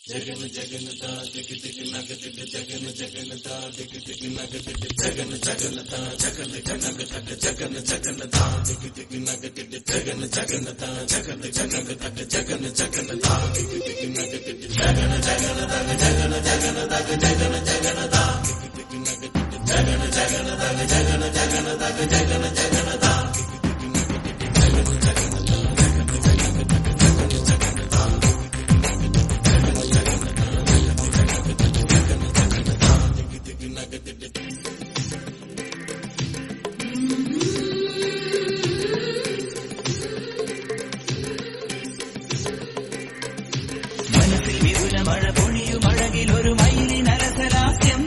जगन जगनता दिख दिख नग दिख जगन जगनता दिख दिख नग दिख जगन जगनता जगन जनग तक जगन जगनता दिख दिख नग दिख जगन जगनता जगन जनग तक जगन जगनता दिख दिख नग दिख जगन जगनता जगन जगनता जगन जगनता दिख दिख नग दिख जगन जगनता जगन जगनता जगन जगनता മഴ പൊഴിയും അഴകിലൊരു മയിലിനരസലാസ്യം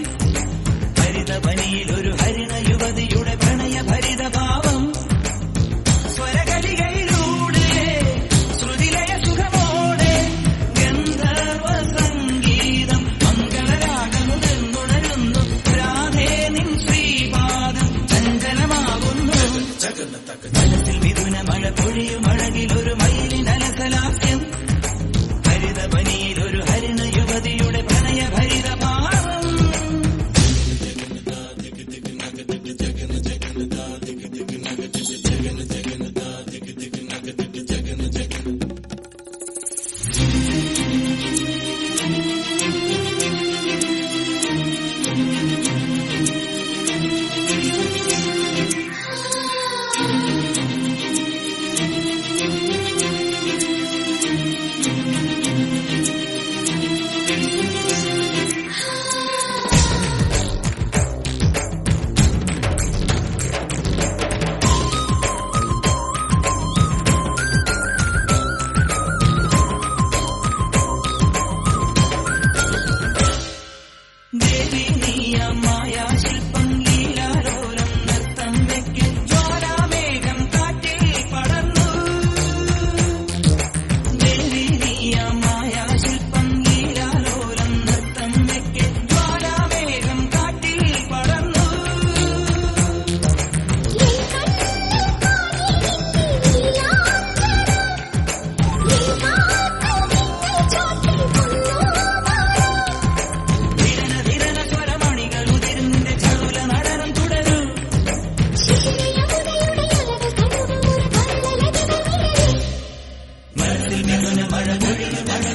ഹരിതവനിയിലൊരു ഹരിണ യുവതിയുടെ പ്രണയ ഭരിതഭാവം സ്വരകലികയിലൂടെ ശ്രുതിലയ സുഖമോടെ ഗന്ധർവ സംഗീതം മംഗളരാഗമുണരുന്നു രാധേ നിൻ ശ്രീപാദം ചഞ്ചലമാകുന്നു മനസ്സിൽ മിഥുന മഴ പൊഴിയും അഴകിലൊരു മയിലിനരസലാസ്യം ഹരിതവനിയിലൊരു ഹരിണ യുവതിയുടെ പ്രണയ ഭരിതഭാവം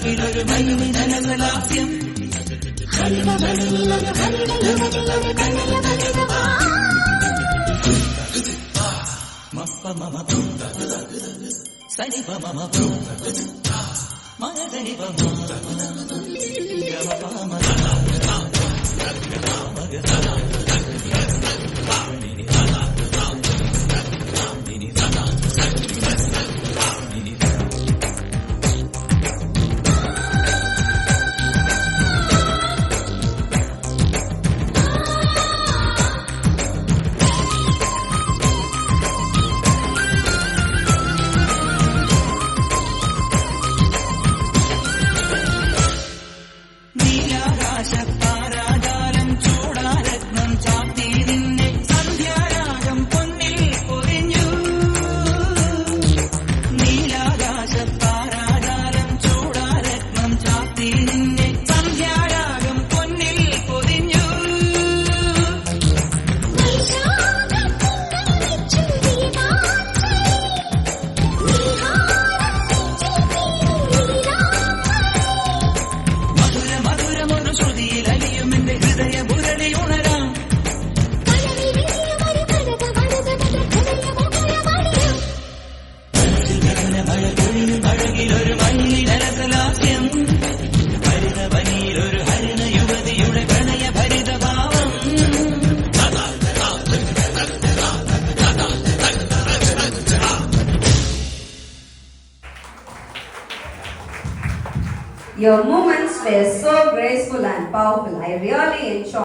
അഴകിലൊരു മയിലിനരസലാസ്യം ഹരിതവനിയിലൊരു ഹരിണ യുവതിയുടെ പ്രണയ ഭരിതഭാവം മപ്പ മമ സനി പമ മഗരി പമ ഗമ പമ നീലാകാശത്താരാജാലം ചൂടാരത്നം ചാത്തി നിന്നെ സന്ധ്യാരാഗം പൊന്നിൽ പൊതിഞ്ഞു നീലാകാശത്താരാജാലം ചൂടാരത്നം ചാത്തി നിന്നെ സന്ധ്യാരാഗം പൊന്നിൽ പൊതിഞ്ഞു അഴകിലൊരു മയിലിനരസലാസ്യം ഹരിതവനിയിലൊരു ഹരിണ യുവതിയുടെ പ്രണയ ഭരിതഭാവം Your movements were so graceful and powerful. I really enjoyed